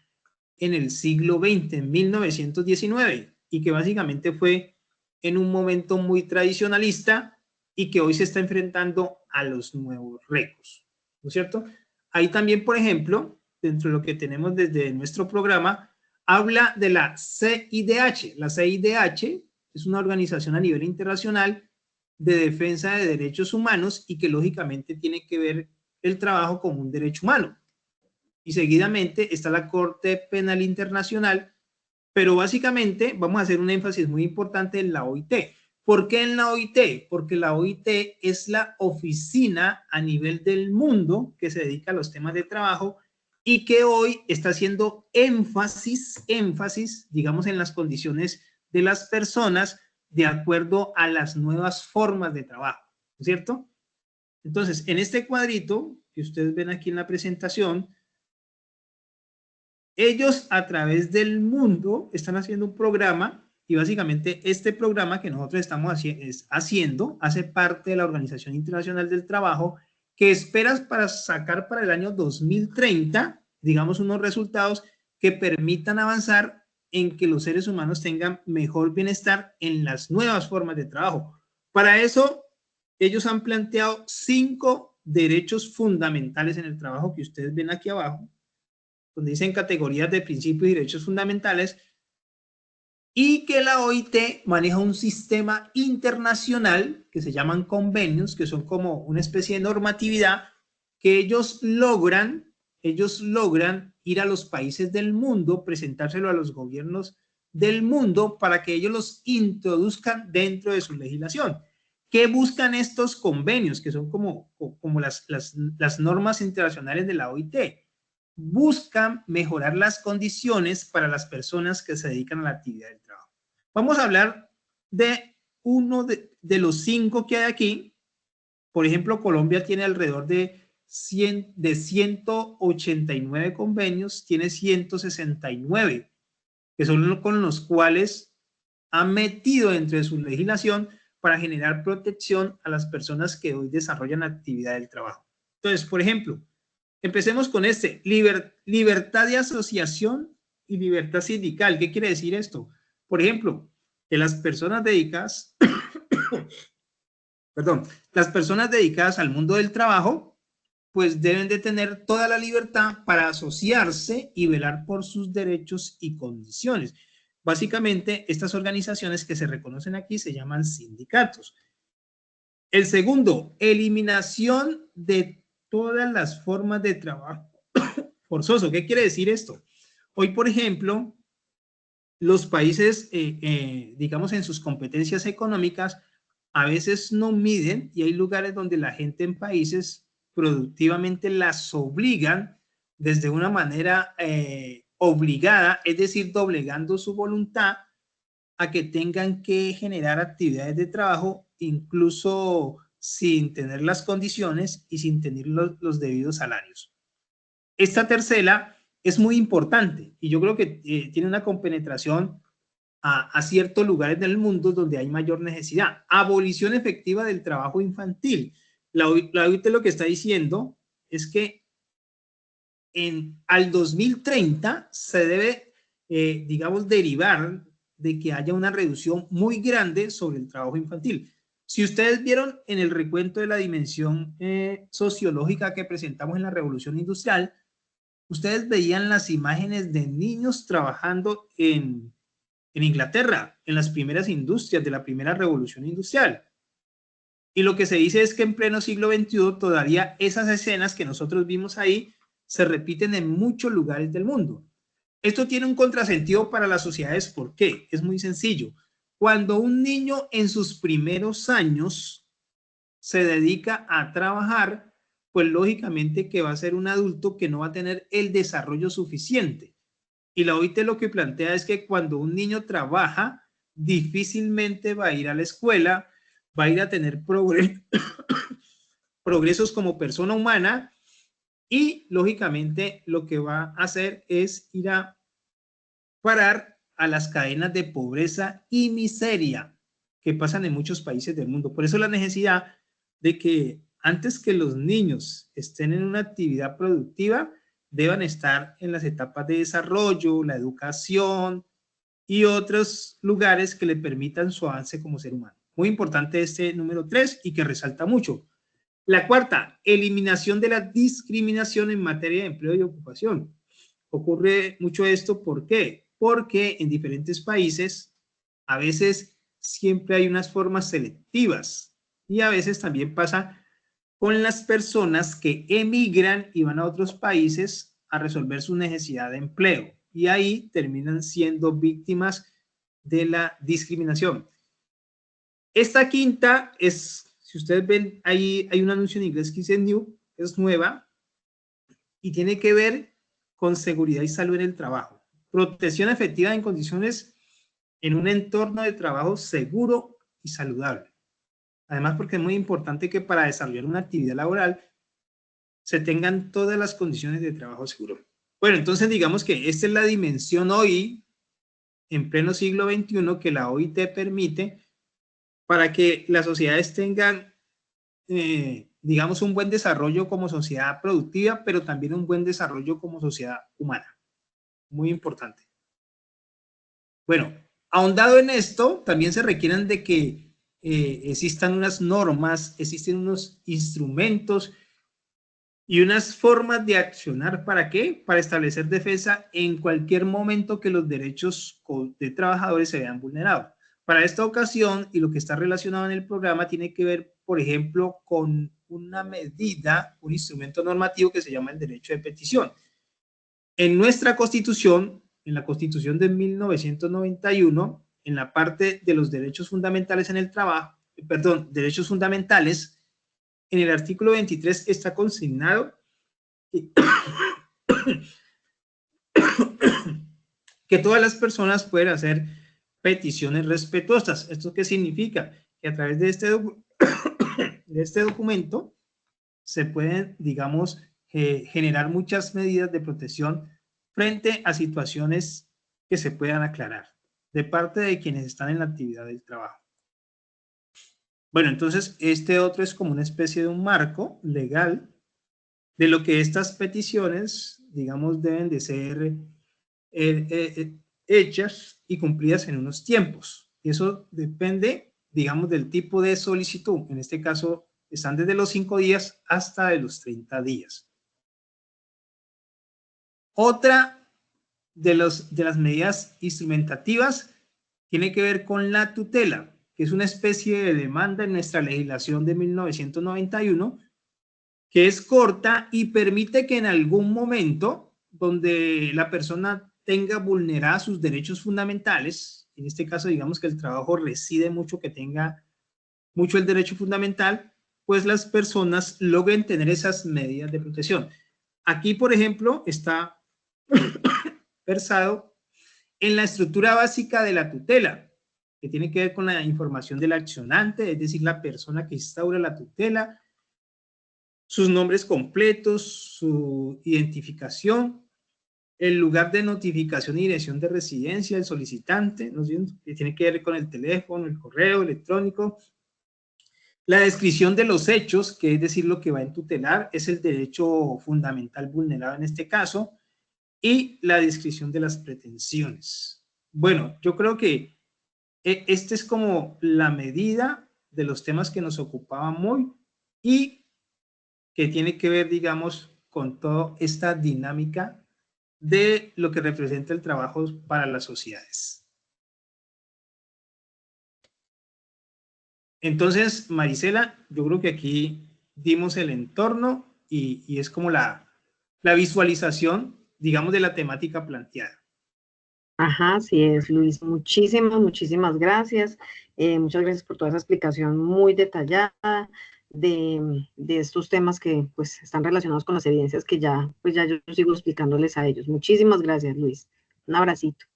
en el siglo XX, en 1919, y que básicamente fue en un momento muy tradicionalista y que hoy se está enfrentando a los nuevos retos, ¿no es cierto? Ahí también, por ejemplo, dentro de lo que tenemos desde nuestro programa, habla de la CIDH. La CIDH es una organización a nivel internacional de defensa de derechos humanos y que lógicamente tiene que ver el trabajo como un derecho humano. Y seguidamente está la Corte Penal Internacional, pero básicamente vamos a hacer un énfasis muy importante en la OIT. ¿Por qué en la OIT? Porque la OIT es la oficina a nivel del mundo que se dedica a los temas de trabajo y que hoy está haciendo énfasis, digamos, en las condiciones de las personas de acuerdo a las nuevas formas de trabajo, ¿no es cierto? Entonces, en este cuadrito que ustedes ven aquí en la presentación, ellos a través del mundo están haciendo un programa y básicamente este programa que nosotros estamos haciendo hace parte de la Organización Internacional del Trabajo, que esperas para sacar para el año 2030, digamos, unos resultados que permitan avanzar en que los seres humanos tengan mejor bienestar en las nuevas formas de trabajo. Para eso, ellos han planteado 5 derechos fundamentales en el trabajo que ustedes ven aquí abajo, donde dicen categorías de principios y derechos fundamentales, y que la OIT maneja un sistema internacional que se llaman convenios, que son como una especie de normatividad que ellos logran ir a los países del mundo, presentárselo a los gobiernos del mundo para que ellos los introduzcan dentro de su legislación. ¿Qué buscan estos convenios? Que son como las normas internacionales de la OIT. Buscan mejorar las condiciones para las personas que se dedican a la actividad del trabajo. Vamos a hablar de uno de los 5 que hay aquí. Por ejemplo, Colombia tiene alrededor de 189 convenios, tiene 169, que son con los cuales ha metido dentro de su legislación para generar protección a las personas que hoy desarrollan actividad del trabajo. Entonces, por ejemplo, empecemos con libertad de asociación y libertad sindical. ¿Qué quiere decir esto? Por ejemplo, que las personas dedicadas, las personas dedicadas al mundo del trabajo, pues deben de tener toda la libertad para asociarse y velar por sus derechos y condiciones. Básicamente, estas organizaciones que se reconocen aquí se llaman sindicatos. El segundo, eliminación de todas las formas de trabajo forzoso. ¿Qué quiere decir esto? Hoy, por ejemplo, los países, digamos, en sus competencias económicas, a veces no miden y hay lugares donde la gente en países productivamente las obligan desde una manera obligada, es decir, doblegando su voluntad a que tengan que generar actividades de trabajo incluso sin tener las condiciones y sin tener los debidos salarios. Esta tercera es muy importante y yo creo que tiene una compenetración a ciertos lugares del mundo donde hay mayor necesidad. Abolición efectiva del trabajo infantil. La OIT lo que está diciendo es que al 2030 se debe, digamos, derivar de que haya una reducción muy grande sobre el trabajo infantil. Si ustedes vieron en el recuento de la dimensión sociológica que presentamos en la Revolución Industrial, ustedes veían las imágenes de niños trabajando en Inglaterra, en las primeras industrias de la primera Revolución Industrial. Y lo que se dice es que en pleno siglo XXI todavía esas escenas que nosotros vimos ahí se repiten en muchos lugares del mundo. Esto tiene un contrasentido para las sociedades. ¿Por qué? Es muy sencillo. Cuando un niño en sus primeros años se dedica a trabajar, pues lógicamente que va a ser un adulto que no va a tener el desarrollo suficiente. Y la OIT lo que plantea es que cuando un niño trabaja, difícilmente va a ir a la escuela, va a ir a tener progresos como persona humana y lógicamente lo que va a hacer es ir a parar a las cadenas de pobreza y miseria que pasan en muchos países del mundo. Por eso la necesidad de que antes que los niños estén en una actividad productiva, deban estar en las etapas de desarrollo, la educación y otros lugares que le permitan su avance como ser humano. Muy importante este número 3 y que resalta mucho. La cuarta, eliminación de la discriminación en materia de empleo y ocupación. Ocurre mucho esto, ¿por qué? Porque en diferentes países a veces siempre hay unas formas selectivas y a veces también pasa con las personas que emigran y van a otros países a resolver su necesidad de empleo y ahí terminan siendo víctimas de la discriminación. Esta quinta es, si ustedes ven, ahí hay un anuncio en inglés que dice New, es nueva y tiene que ver con seguridad y salud en el trabajo. Protección efectiva en condiciones en un entorno de trabajo seguro y saludable. Además, porque es muy importante que para desarrollar una actividad laboral se tengan todas las condiciones de trabajo seguro. Bueno, entonces digamos que esta es la dimensión hoy, en pleno siglo XXI, que la OIT permite para que las sociedades tengan, digamos, un buen desarrollo como sociedad productiva, pero también un buen desarrollo como sociedad humana. Muy importante. Bueno, ahondado en esto, también se requieren de que existan unas normas, existen unos instrumentos y unas formas de accionar. ¿Para qué? Para establecer defensa en cualquier momento que los derechos de trabajadores se vean vulnerados. Para esta ocasión, y lo que está relacionado en el programa, tiene que ver, por ejemplo, con una medida, un instrumento normativo que se llama el derecho de petición. En nuestra Constitución, en la Constitución de 1991, en la parte de los derechos fundamentales en el trabajo, derechos fundamentales, en el artículo 23 está consignado que todas las personas pueden hacer peticiones respetuosas. ¿Esto qué significa? Que a través de este documento se pueden, digamos, generar muchas medidas de protección frente a situaciones que se puedan aclarar de parte de quienes están en la actividad del trabajo. Bueno, entonces este otro es como una especie de un marco legal de lo que estas peticiones, digamos, deben de ser hechas y cumplidas en unos tiempos. Y eso depende, digamos, del tipo de solicitud. En este caso, están desde los 5 días hasta de los 30 días. Otra de las medidas instrumentativas tiene que ver con la tutela, que es una especie de demanda en nuestra legislación de 1991, que es corta y permite que en algún momento donde la persona tenga vulnerados sus derechos fundamentales, en este caso digamos que el trabajo reside mucho, que tenga mucho el derecho fundamental, pues las personas logren tener esas medidas de protección. Aquí, por ejemplo, está versado en la estructura básica de la tutela, que tiene que ver con la información del accionante, es decir, la persona que instaura la tutela, sus nombres completos, su identificación, el lugar de notificación y dirección de residencia del solicitante, ¿no? Que tiene que ver con el teléfono, el correo electrónico, la descripción de los hechos, que es decir, lo que va a tutelar, es el derecho fundamental vulnerado en este caso, y la descripción de las pretensiones. Bueno, yo creo que este es como la medida de los temas que nos ocupaban muy y que tiene que ver, digamos, con toda esta dinámica de lo que representa el trabajo para las sociedades. Entonces, Marisela, yo creo que aquí dimos el entorno y es como la visualización, digamos, de la temática planteada. Ajá, así es, Luis. Muchísimas gracias. Muchas gracias por toda esa explicación muy detallada de estos temas que pues están relacionados con las evidencias que ya, pues ya yo sigo explicándoles a ellos. Muchísimas gracias, Luis. Un abracito.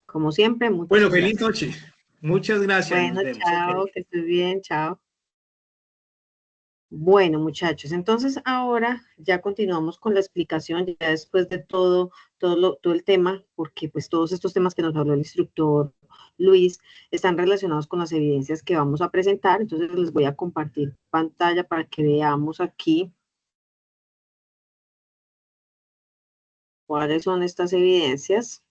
Como siempre, muchas Bueno, feliz gracias. noche. Muchas gracias. Nos Bueno, vemos. Ok. chao, que estés bien, chao. Bueno, muchachos, entonces ahora ya continuamos con la explicación, ya después de todo el tema, porque pues todos estos temas que nos habló el instructor Luis están relacionados con las evidencias que vamos a presentar. Entonces les voy a compartir pantalla para que veamos aquí cuáles son estas evidencias.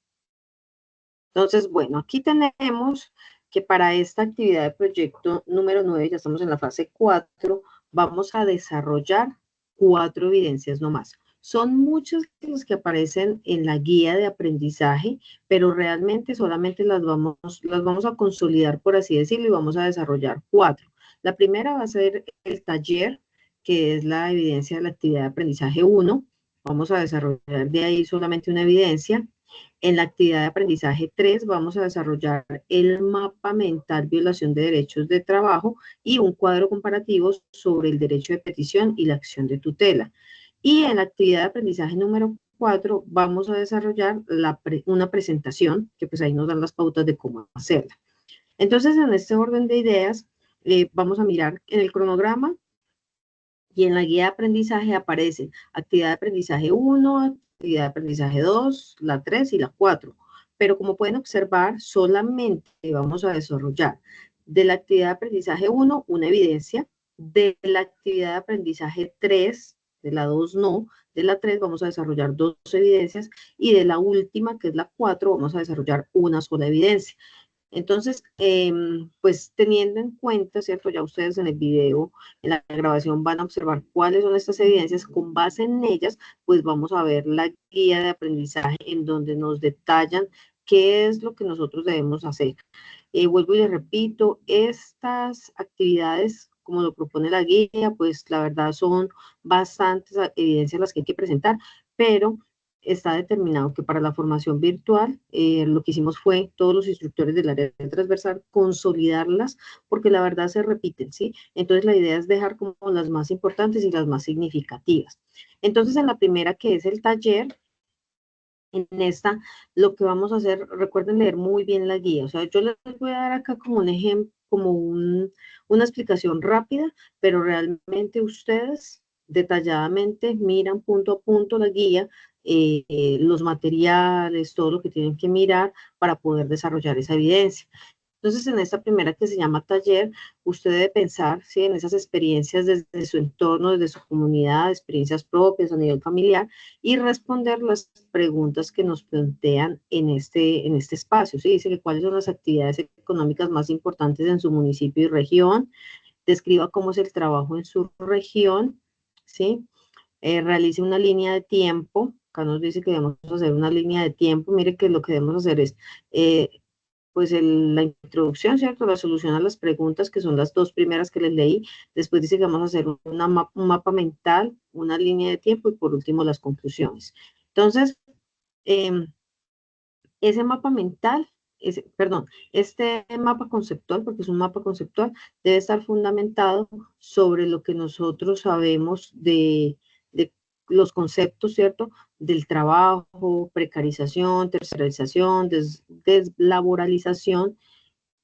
Entonces, bueno, aquí tenemos que para esta actividad de proyecto número 9, ya estamos en la fase 4, vamos a desarrollar 4 evidencias nomás. Son muchas las que aparecen en la guía de aprendizaje, pero realmente solamente las vamos a consolidar, por así decirlo, y vamos a desarrollar 4. La primera va a ser el taller, que es la evidencia de la actividad de aprendizaje 1. Vamos a desarrollar de ahí solamente una evidencia. En la actividad de aprendizaje 3 vamos a desarrollar el mapa mental violación de derechos de trabajo y un cuadro comparativo sobre el derecho de petición y la acción de tutela. Y en la actividad de aprendizaje número 4 vamos a desarrollar una presentación, que pues ahí nos dan las pautas de cómo hacerla. Entonces, en este orden de ideas, vamos a mirar en el cronograma y en la guía de aprendizaje aparece actividad de aprendizaje 1, actividad de aprendizaje 2, la 3 y la 4. Pero como pueden observar, solamente vamos a desarrollar de la actividad de aprendizaje 1 una evidencia, de la actividad de aprendizaje 3, de la 2 no, de la 3 vamos a desarrollar 2 evidencias y de la última, que es la 4, vamos a desarrollar una sola evidencia. Entonces, pues teniendo en cuenta, ¿cierto? Ya ustedes en el video, en la grabación van a observar cuáles son estas evidencias. Con base en ellas, pues vamos a ver la guía de aprendizaje en donde nos detallan qué es lo que nosotros debemos hacer. Vuelvo y les repito, estas actividades, como lo propone la guía, pues la verdad son bastantes evidencias las que hay que presentar, pero está determinado que para la formación virtual lo que hicimos fue todos los instructores del área transversal consolidarlas porque la verdad se repiten, ¿sí? Entonces la idea es dejar como las más importantes y las más significativas. Entonces en la primera, que es el taller, en esta, lo que vamos a hacer, recuerden leer muy bien la guía. O sea, yo les voy a dar acá como un ejemplo, una explicación rápida, pero realmente ustedes detalladamente miran punto a punto la guía, los materiales, todo lo que tienen que mirar para poder desarrollar esa evidencia. Entonces, en esta primera, que se llama taller, usted debe pensar, ¿sí?, en esas experiencias desde su entorno, desde su comunidad, experiencias propias a nivel familiar, y responder las preguntas que nos plantean en este espacio. ¿Sí? Dice que cuáles son las actividades económicas más importantes en su municipio y región, describa cómo es el trabajo en su región, ¿sí? Realice una línea de tiempo. Acá nos dice que debemos hacer una línea de tiempo. Mire que lo que debemos hacer es pues la introducción, ¿cierto? La solución a las preguntas, que son las dos primeras que les leí. Después dice que vamos a hacer un mapa mental, una línea de tiempo y por último las conclusiones. Entonces, ese mapa mental, este mapa conceptual, porque es un mapa conceptual, debe estar fundamentado sobre lo que nosotros sabemos de los conceptos, ¿cierto? Del trabajo, precarización, tercerización, deslaboralización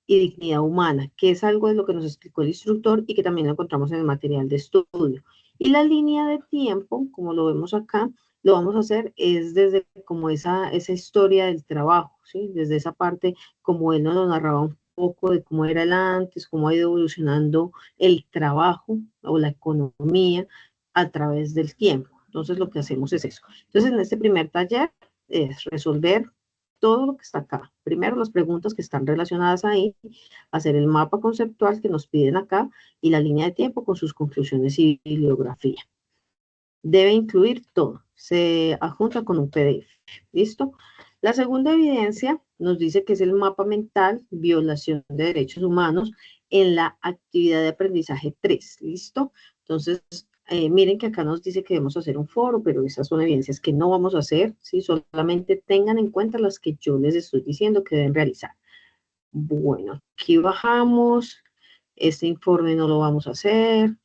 y dignidad humana, que es algo de lo que nos explicó el instructor y que también lo encontramos en el material de estudio. Y la línea de tiempo, como lo vemos acá, lo vamos a hacer es desde como esa historia del trabajo, ¿sí? Desde esa parte, como él nos narraba un poco de cómo era el antes, cómo ha ido evolucionando el trabajo o la economía a través del tiempo. Entonces, lo que hacemos es eso. Entonces, en este primer taller es resolver todo lo que está acá. Primero las preguntas que están relacionadas ahí, hacer el mapa conceptual que nos piden acá y la línea de tiempo con sus conclusiones y bibliografía. Debe incluir todo. Se adjunta con un PDF. ¿Listo? La segunda evidencia nos dice que es el mapa mental, violación de derechos humanos en la actividad de aprendizaje 3. ¿Listo? Entonces, miren que acá nos dice que debemos hacer un foro, pero esas son evidencias que no vamos a hacer, ¿sí? Solamente tengan en cuenta las que yo les estoy diciendo que deben realizar. Bueno, aquí bajamos. Este informe no lo vamos a hacer.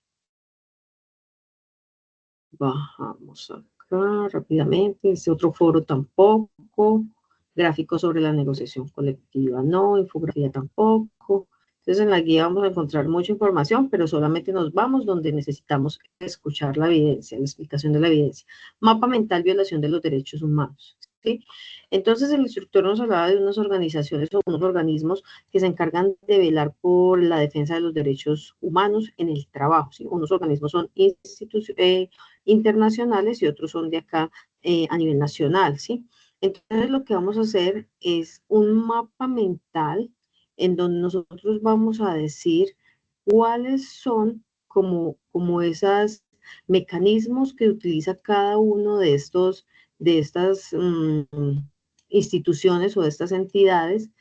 Bajamos acá rápidamente. Este otro foro tampoco. Gráficos sobre la negociación colectiva no. Infografía tampoco. Entonces en la guía vamos a encontrar mucha información, pero solamente nos vamos donde necesitamos escuchar la evidencia, la explicación de la evidencia. Mapa mental, violación de los derechos humanos. ¿Sí? Entonces el instructor nos hablaba de unas organizaciones o unos organismos que se encargan de velar por la defensa de los derechos humanos en el trabajo. ¿Sí? Unos organismos son internacionales y otros son de acá a nivel nacional. ¿Sí? Entonces lo que vamos a hacer es un mapa mental en donde nosotros vamos a decir cuáles son como esos mecanismos que utiliza cada uno de estas instituciones o de estas entidades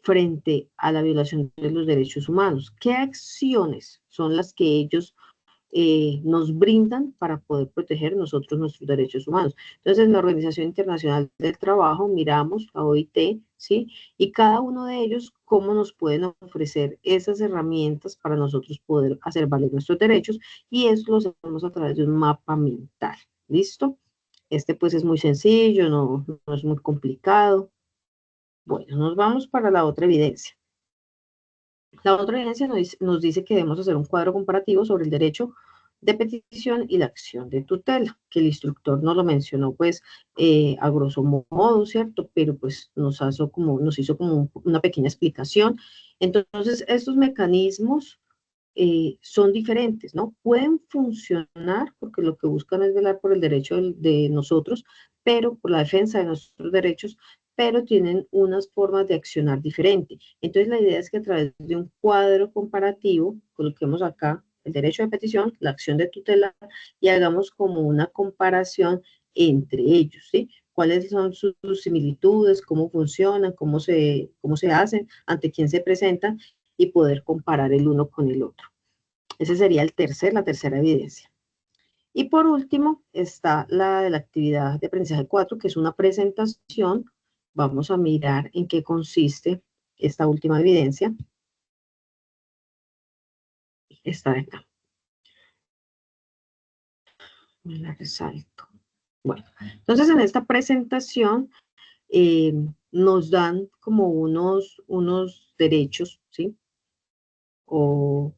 frente a la violación de los derechos humanos. ¿Qué acciones son las que ellos nos brindan para poder proteger nosotros nuestros derechos humanos? Entonces, en la Organización Internacional del Trabajo miramos a OIT, ¿sí? Y cada uno de ellos, cómo nos pueden ofrecer esas herramientas para nosotros poder hacer valer nuestros derechos, y eso lo hacemos a través de un mapa mental. ¿Listo? Este pues es muy sencillo, no es muy complicado. Bueno, nos vamos para la otra evidencia. La otra evidencia nos dice que debemos hacer un cuadro comparativo sobre el derecho de petición y la acción de tutela, que el instructor nos lo mencionó pues a grosso modo, ¿cierto? Pero pues nos hizo como una pequeña explicación. Entonces, estos mecanismos son diferentes, ¿no? Pueden funcionar porque lo que buscan es velar por el derecho de nosotros, pero por la defensa de nuestros derechos, pero tienen unas formas de accionar diferente. Entonces, la idea es que a través de un cuadro comparativo, coloquemos acá el derecho de petición, la acción de tutela, y hagamos como una comparación entre ellos, ¿sí? ¿Cuáles son sus similitudes, cómo funcionan, cómo se hacen, ante quién se presentan, y poder comparar el uno con el otro? Ese sería la tercera evidencia. Y por último está la de la actividad de aprendizaje 4, que es una presentación. Vamos a mirar en qué consiste esta última evidencia. Esta de acá. Me la resalto. Bueno, entonces en esta presentación nos dan como unos derechos, ¿sí? O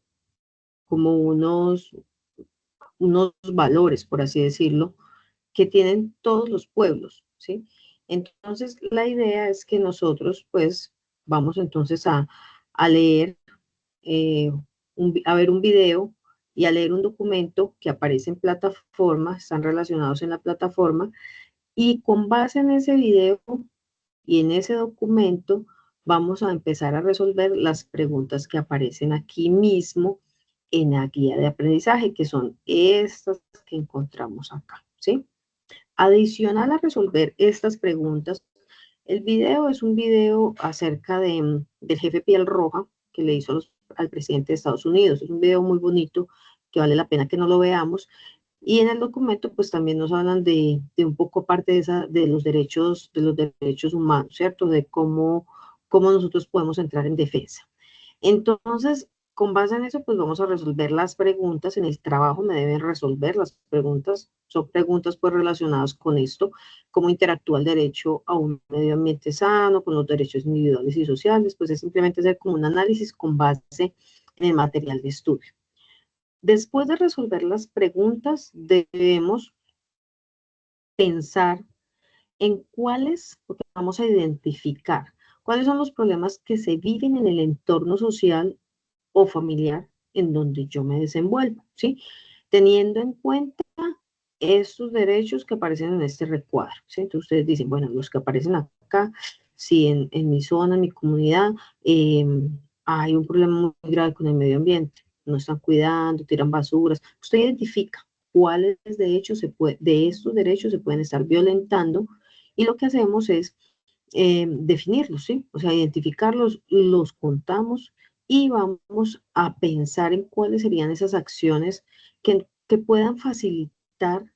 como unos valores, por así decirlo, que tienen todos los pueblos, ¿sí? Entonces, la idea es que nosotros, pues, vamos entonces a leer, a ver un video y a leer un documento que aparece en plataforma, están relacionados en la plataforma, y con base en ese video y en ese documento vamos a empezar a resolver las preguntas que aparecen aquí mismo en la guía de aprendizaje, que son estas que encontramos acá, ¿sí? Adicional a resolver estas preguntas, el video es un video acerca del jefe piel roja que le hizo al presidente de Estados Unidos. Es un video muy bonito que vale la pena que no lo veamos. Y en el documento, pues también nos hablan de un poco parte de los derechos humanos, ¿cierto? De cómo nosotros podemos entrar en defensa. Entonces, con base en eso, pues vamos a resolver las preguntas. En el trabajo me deben resolver las preguntas. Son preguntas pues relacionadas con esto, cómo interactúa el derecho a un medio ambiente sano, con los derechos individuales y sociales. Pues es simplemente hacer como un análisis con base en el material de estudio. Después de resolver las preguntas, debemos pensar en cuáles, porque vamos a identificar cuáles son los problemas que se viven en el entorno social o familiar en donde yo me desenvuelvo, ¿sí? Teniendo en cuenta estos derechos que aparecen en este recuadro, ¿sí? Entonces ustedes dicen, bueno, los que aparecen acá acá, si en mi zona, en mi comunidad, hay un problema muy grave con el medio ambiente, no están cuidando, tiran basuras. Usted identifica cuáles de estos derechos se pueden estar violentando y lo que hacemos es definirlos, ¿sí? O sea, identificarlos, los contamos y vamos a pensar en cuáles serían esas acciones que puedan facilitar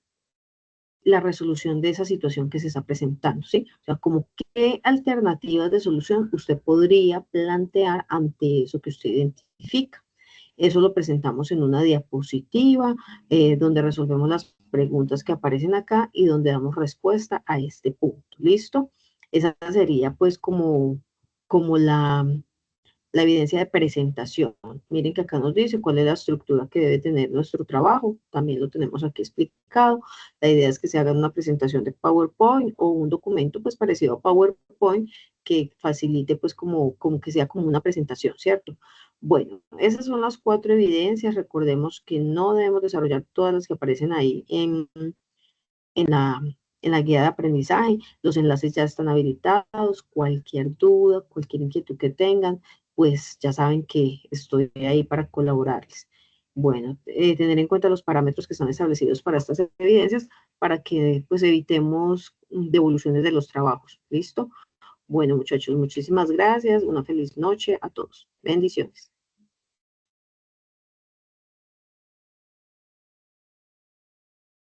la resolución de esa situación que se está presentando, ¿sí? O sea, como qué alternativas de solución usted podría plantear ante eso que usted identifica. Eso lo presentamos en una diapositiva donde resolvemos las preguntas que aparecen acá y donde damos respuesta a este punto. ¿Listo? Esa sería pues como la evidencia de presentación. Miren que acá nos dice cuál es la estructura que debe tener nuestro trabajo. También lo tenemos aquí explicado. La idea es que se haga una presentación de PowerPoint o un documento pues parecido a PowerPoint que facilite pues como que sea como una presentación, ¿cierto? Bueno, esas son las 4 evidencias. Recordemos que no debemos desarrollar todas las que aparecen ahí en la, en la guía de aprendizaje. Los enlaces ya están habilitados. Cualquier duda, cualquier inquietud que tengan, pues ya saben que estoy ahí para colaborarles. Bueno, tener en cuenta los parámetros que están establecidos para estas evidencias para que pues evitemos devoluciones de los trabajos. ¿Listo? Bueno, muchachos, muchísimas gracias. Una feliz noche a todos. Bendiciones.